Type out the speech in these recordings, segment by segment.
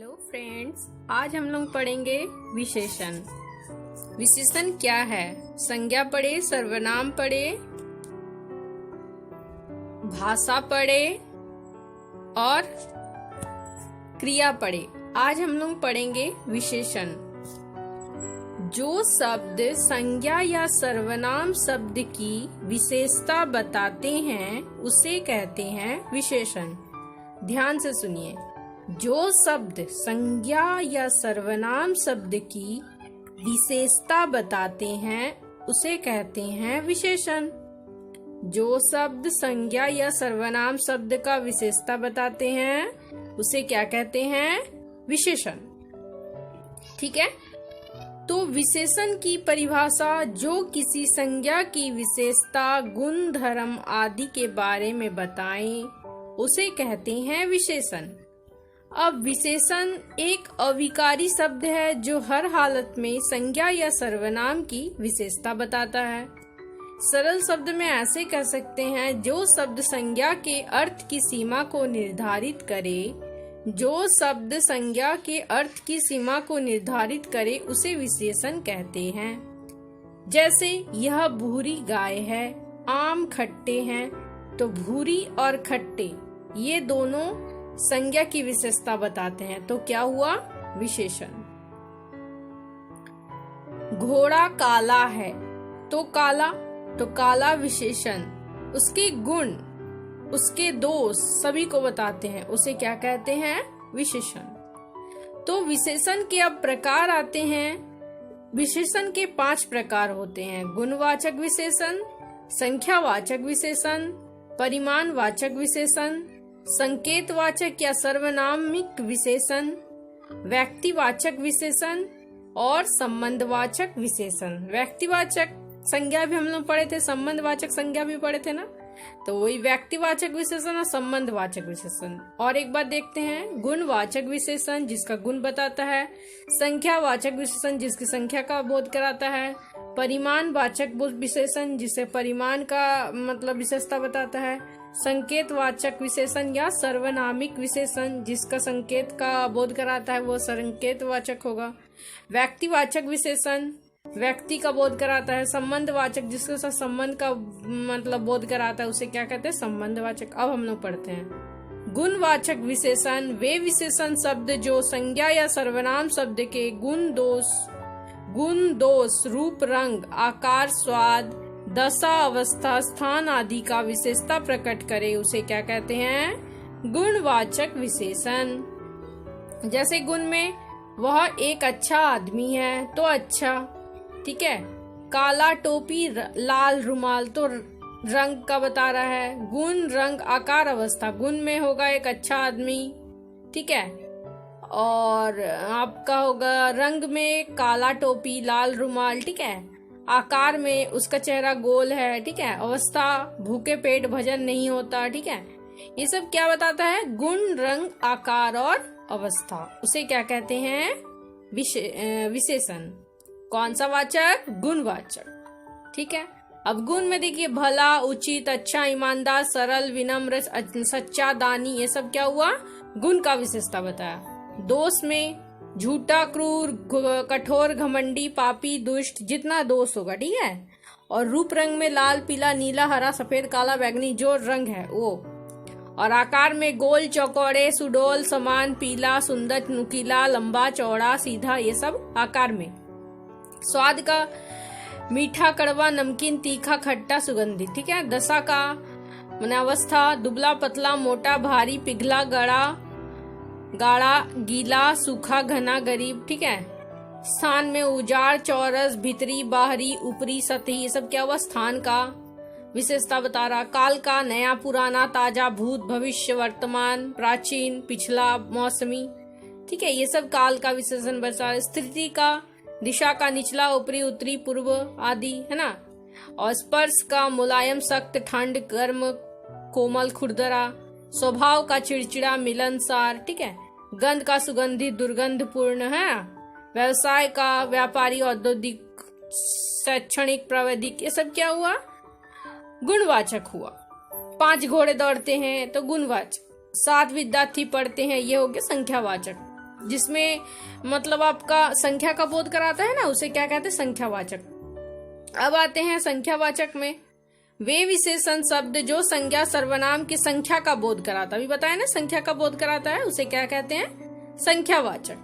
Hello friends, आज हम लोग पढ़ेंगे विशेषण। विशेषण क्या है? संज्ञा पढ़े, सर्वनाम पढ़े, भाषा पढ़े और क्रिया पढ़े। आज हम लोग पढ़ेंगे विशेषण। जो शब्द संज्ञा या सर्वनाम शब्द की विशेषता बताते हैं उसे कहते हैं विशेषण। ध्यान से सुनिए। जो शब्द संज्ञा या सर्वनाम शब्द की विशेषता बताते हैं उसे कहते हैं विशेषण। जो शब्द संज्ञा या सर्वनाम शब्द का विशेषता बताते हैं उसे क्या कहते हैं? विशेषण। ठीक है। तो विशेषण की परिभाषा जो किसी संज्ञा की विशेषता, गुण, धर्म आदि के बारे में बताएं उसे कहते हैं विशेषण। अब विशेषण एक अविकारी शब्द है जो हर हालत में संज्ञा या सर्वनाम की विशेषता बताता है। सरल शब्द में ऐसे कह सकते हैं, जो शब्द संज्ञा के अर्थ की सीमा को निर्धारित करे, जो शब्द संज्ञा के अर्थ की सीमा को निर्धारित करे उसे विशेषण कहते हैं। जैसे यह भूरी गाय है, आम खट्टे हैं, तो भूरी और खट्टे ये दोनों संज्ञा की विशेषता बताते हैं, तो क्या हुआ? विशेषण। घोड़ा काला है, तो काला विशेषण। उसके गुण, उसके दोष सभी को बताते हैं, उसे क्या कहते हैं? विशेषण। तो विशेषण के अब प्रकार आते हैं। विशेषण के 5 प्रकार होते हैं: गुणवाचक विशेषण, संख्यावाचक विशेषण, परिमाणवाचक विशेषण, संकेतवाचक या सर्वनामिक विशेषण, व्यक्तिवाचक विशेषण और संबंधवाचक विशेषण। व्यक्तिवाचक संज्ञा भी हम लोग पढ़े थे, संबंधवाचक संज्ञा भी पढ़े थे ना, तो वही व्यक्तिवाचक विशेषण और संबंधवाचक विशेषण। और एक बार देखते हैं, गुणवाचक विशेषण जिसका गुण बताता है, संख्यावाचक विशेषण जिसकी संख्या का बोध कराता है, परिमाणवाचक विशेषण जिसे परिमाण का मतलब विशेषता बताता है, संकेतवाचक विशेषण या सर्वनामिक विशेषण जिसका संकेत का बोध कराता है वो संकेतवाचक होगा, व्यक्तिवाचक विशेषण व्यक्ति का बोध कराता है, संबंधवाचक जिसके साथ संबंध का मतलब बोध कराता है उसे क्या कहते हैं? संबंधवाचक। अब हम लोग पढ़ते हैं गुणवाचक विशेषण। वे विशेषण शब्द जो संज्ञा या सर्वनाम शब्द के गुण दोष, रूप, रंग, आकार, स्वाद, दशा, अवस्था, स्थान आदि का विशेषता प्रकट करे उसे क्या कहते हैं? गुणवाचक विशेषण। जैसे गुण में वह एक अच्छा आदमी है, तो अच्छा, ठीक है। काला टोपी, लाल रुमाल, तो रंग का बता रहा है। गुण, रंग, आकार, अवस्था। गुण में होगा एक अच्छा आदमी, ठीक है, और आपका होगा रंग में काला टोपी, लाल रुमाल, ठीक है। आकार में उसका चेहरा गोल है, ठीक है। अवस्था भूखे पेट भजन नहीं होता, ठीक है। ये सब क्या बताता है? गुण, रंग, आकार और अवस्था। उसे क्या कहते हैं? विशेषण। कौन सा वाचक? गुणवाचक। ठीक है। अब गुण में देखिए, भला, उचित, अच्छा, ईमानदार, सरल, विनम्र, सच्चा, दानी, ये सब क्या हुआ? गुण का विशेषता बताया। दोष में झूठा, क्रूर, कठोर, घमंडी, पापी, दुष्ट, जितना दोष होगा, ठीक है। और रूप रंग में लाल, पीला, नीला, हरा, सफेद, काला, बैंगनी जो रंग है वो। और आकार में गोल, चौकोड़े, सुडौल, समान, पीला, सुंदर, नुकीला, लंबा, चौड़ा, सीधा, ये सब आकार में। स्वाद का मीठा, कड़वा, नमकीन, तीखा, खट्टा, सुगंधित, ठीक है। दशा का माने अवस्था, दुबला, पतला, मोटा, भारी, पिघला, गाढ़ा, गीला, सूखा, घना, गरीब, ठीक है। स्थान में उजाड़, चौरस, भीतरी, बाहरी, ऊपरी, सतही, ये सब क्या हुआ? स्थान का विशेषता बता रहा। काल का नया, पुराना, ताजा, भूत, भविष्य, वर्तमान, प्राचीन, पिछला, मौसमी, ठीक है। ये सब काल का विशेषण बता। स्थिति का दिशा का निचला, ऊपरी, उत्तरी, पूर्व आदि, है ना। और स्पर्श का मुलायम, सख्त, ठंड, गर्म, कोमल, खुरदरा। स्वभाव का चिड़चिड़ा, मिलनसार, ठीक है। गंध का सुगंधित, दुर्गंधपूर्ण, है। व्यवसाय का व्यापारी, औद्योगिक, शैक्षणिक, प्राविधिक, ये सब क्या हुआ? गुणवाचक हुआ। 5 घोड़े दौड़ते हैं तो गुणवाचक। 7 विद्यार्थी पढ़ते हैं, ये हो गया संख्यावाचक। जिसमें मतलब आपका संख्या का बोध कराता है ना, उसे क्या कहते हैं, संख्यावाचक। अब आते हैं संख्यावाचक में, वे विशेषण शब्द जो संज्ञा सर्वनाम की संख्या का बोध कराता, अभी बताया ना संख्या का बोध कराता है, उसे क्या कहते हैं, संख्यावाचक।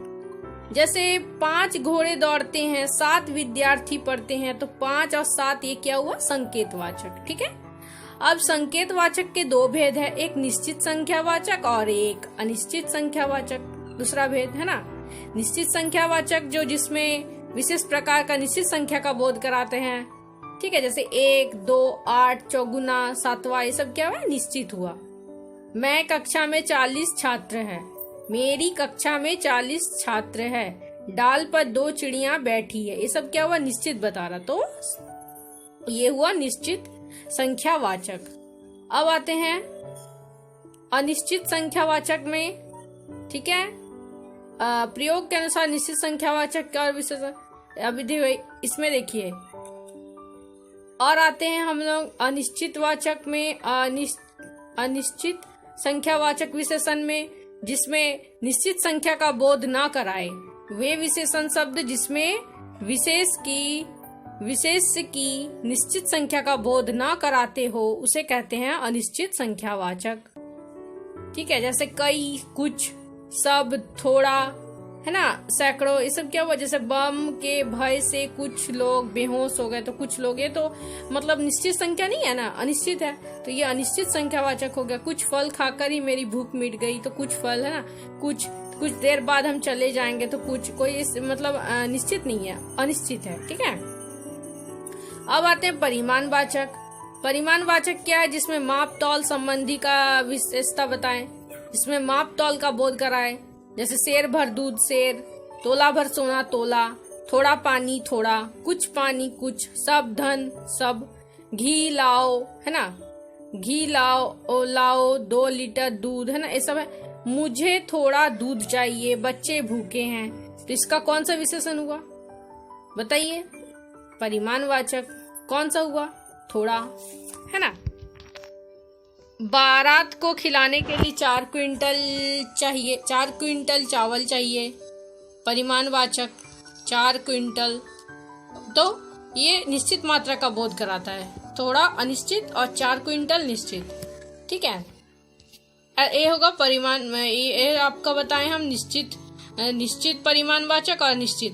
जैसे 5 घोड़े दौड़ते हैं, 7 विद्यार्थी पढ़ते हैं, तो 5 और 7 ये क्या हुआ, संकेतवाचक। ठीक है। अब संकेतवाचक के 2 भेद है, एक निश्चित संख्यावाचक और एक अनिश्चित संख्यावाचक। दूसरा भेद है ना, निश्चित संख्यावाचक जो जिसमें विशेष प्रकार का निश्चित संख्या का बोध कराते हैं। ठीक है, जैसे 1, 2, 8, चौगुना, 7वां, ये सब क्या हुआ, निश्चित हुआ। मैं कक्षा में 40 छात्र हैं, मेरी कक्षा में 40 छात्र है, डाल पर 2 चिड़िया बैठी है, ये सब क्या हुआ, निश्चित बता रहा, तो ये हुआ निश्चित संख्यावाचक। अब आते हैं अनिश्चित संख्यावाचक में। ठीक है, प्रयोग के अनुसार निश्चित संख्यावाचक का विशेषण, अभी इसमें देखिए। और आते हैं हम लोग अनिश्चित वाचक में, अनिश्चित संख्यावाचक विशेषण में, जिसमें निश्चित संख्या का बोध ना कराए। वे विशेषण शब्द जिसमें विशेष की निश्चित संख्या का बोध ना कराते हो, उसे कहते हैं अनिश्चित संख्यावाचक। ठीक है, जैसे कई, कुछ, सब, थोड़ा, है ना, सैकड़ों, ये सब क्या हुआ, जैसे बम के भय से कुछ लोग बेहोश हो गए, तो कुछ लोग, ये तो मतलब निश्चित संख्या नहीं है ना, अनिश्चित है, तो ये अनिश्चित संख्यावाचक हो गया। कुछ फल खाकर ही मेरी भूख मिट गई, तो कुछ फल है ना, कुछ देर बाद हम चले जाएंगे, तो कुछ, कोई मतलब निश्चित नहीं है, अनिश्चित है। ठीक है। अब आते हैं परिमाणवाचक। परिमाणवाचक क्या है, जिसमें माप तौल संबंधी का विशेषता बताएं, जिसमें माप तौल का बोध कराए। जैसे शेर भर दूध शेर, तोला भर सोना तोला, थोड़ा पानी थोड़ा, कुछ पानी कुछ, सब धन सब, घी लाओ, है ना, घी लाओ 2 लीटर दूध, है ना, ये सब है। मुझे थोड़ा दूध चाहिए, बच्चे भूखे हैं, तो इसका कौन सा विशेषण हुआ, बताइए, परिमाणवाचक। कौन सा हुआ, थोड़ा, है ना। बारात को खिलाने के लिए 4 क्विंटल चाहिए, 4 क्विंटल चावल चाहिए, परिमाणवाचक 4 क्विंटल, तो ये निश्चित मात्रा का बोध कराता है। थोड़ा अनिश्चित और 4 क्विंटल निश्चित। ठीक है, ये होगा परिमाण, ये आपका बताएं हम निश्चित परिमाणवाचक और निश्चित,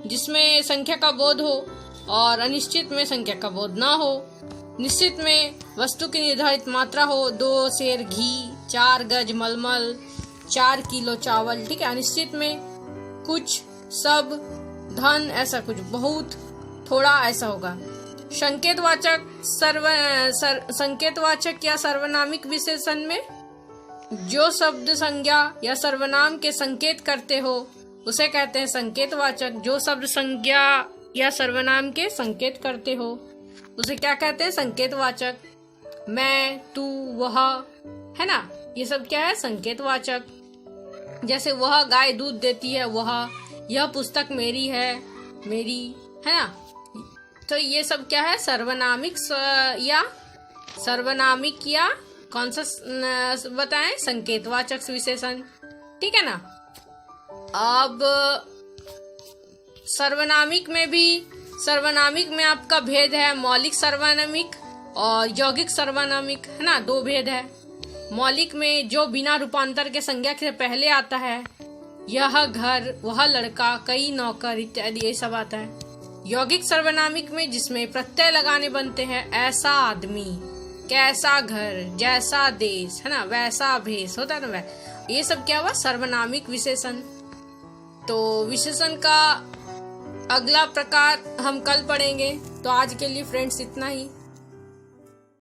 जिसमें संख्या का बोध हो और अनिश्चित में संख्या का बोध ना हो। निश्चित में वस्तु की निर्धारित मात्रा हो, 2 सेर घी, 4 गज मलमल, 4 किलो चावल। ठीक है, अनिश्चित में कुछ, सब, धन, ऐसा कुछ, बहुत, थोड़ा, ऐसा होगा। संकेतवाचक या सर्वनामिक विशेषण में जो शब्द संज्ञा या सर्वनाम के संकेत करते हो, उसे कहते हैं संकेतवाचक। जो शब्द संज्ञा या सर्वनाम के संकेत करते हो, उसे क्या कहते हैं, संकेतवाचक। मैं, तू, वह, है ना, ये सब क्या है, संकेतवाचक। जैसे वह गाय दूध देती है, वह, यह पुस्तक मेरी है, मेरी, है ना, तो ये सब क्या है, सर्वनामिक या कौन सा बताएं, संकेतवाचक विशेषण। ठीक है ना। अब सर्वनामिक में आपका भेद है, मौलिक सर्वनामिक और यौगिक सर्वनामिक, है ना, 2 भेद है। मौलिक में जो बिना रूपांतर के संज्ञा के पहले आता है, यह घर, वह लड़का, कई नौकर इत्यादि, ये सब आता है। यौगिक सर्वनामिक में जिसमें प्रत्यय लगाने बनते हैं, ऐसा आदमी, कैसा घर, जैसा देश, है ना, वैसा भेष, होता है ना, ये सब क्या हुआ, सर्वनामिक विशेषण। तो विशेषण का अगला प्रकार हम कल पढ़ेंगे। तो आज के लिए फ्रेंड्स इतना ही।